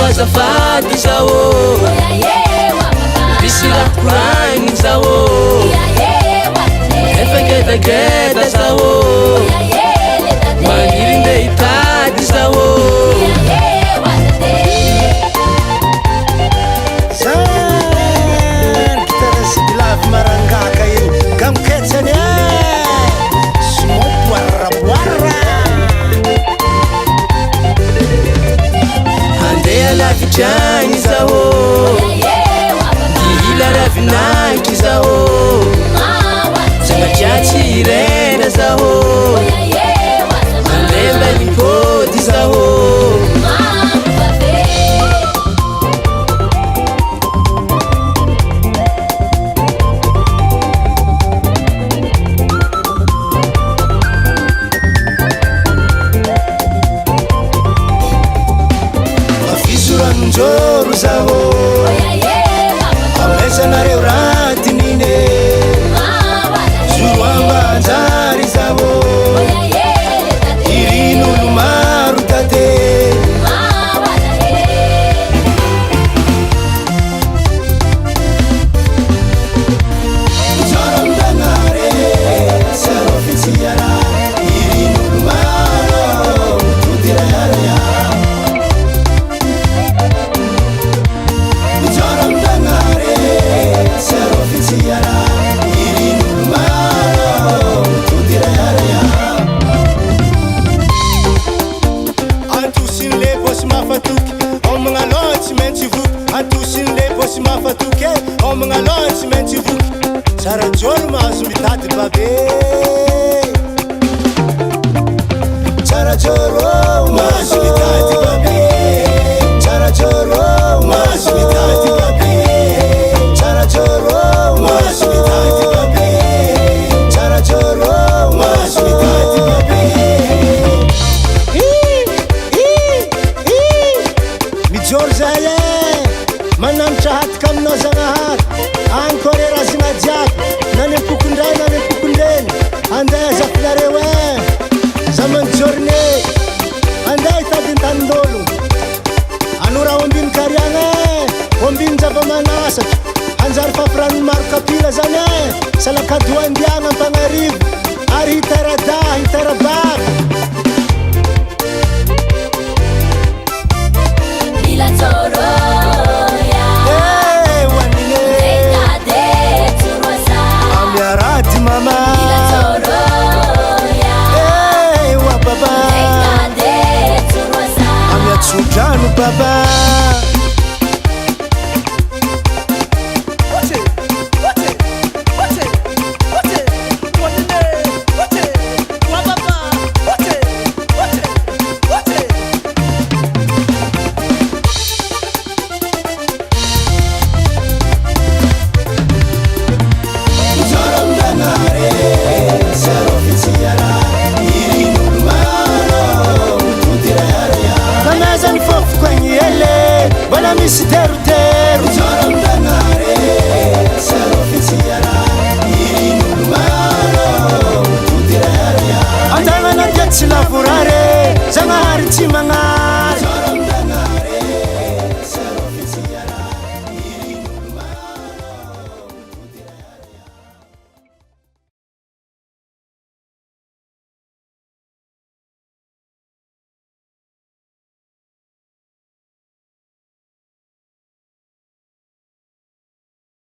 azafady zao bisira kurani zao efegedageda zao manirinde itadi zao Love marangaka io gamketsany smoboarraboarra andeha lavitrany zao ila ravinanky zao zanadratsy irena zao andemba nipody zao njoro zao amesanareo ratinine zoroamba anjary zao irin'olo maro tate zaramdanare sarofisiara irin'olo maro tudirayaraya Mangalonsi menti vu Sara jol mazu mitati babe Sara jolo mazu mitati babe Sara jolo mazu mitati babe Sara jolo mazu mitati babe Sara jolo mazu mitati babe Mi Georgia manam chahat kam no zangahat ankore razina diak nane pukundren ande zaflarewe zaman journée ande tadin tandolu anura ombin karyane ombin javamanasa anjar fafran mar kapila zane salaka duan diang pangarib ari hitarabar bila toro mama hey wa baba amya chujanu baba Teru Zoramdanare Sarofisiara Irinul Maro Tudiraya Andana na diatsila furare Zangar chimanga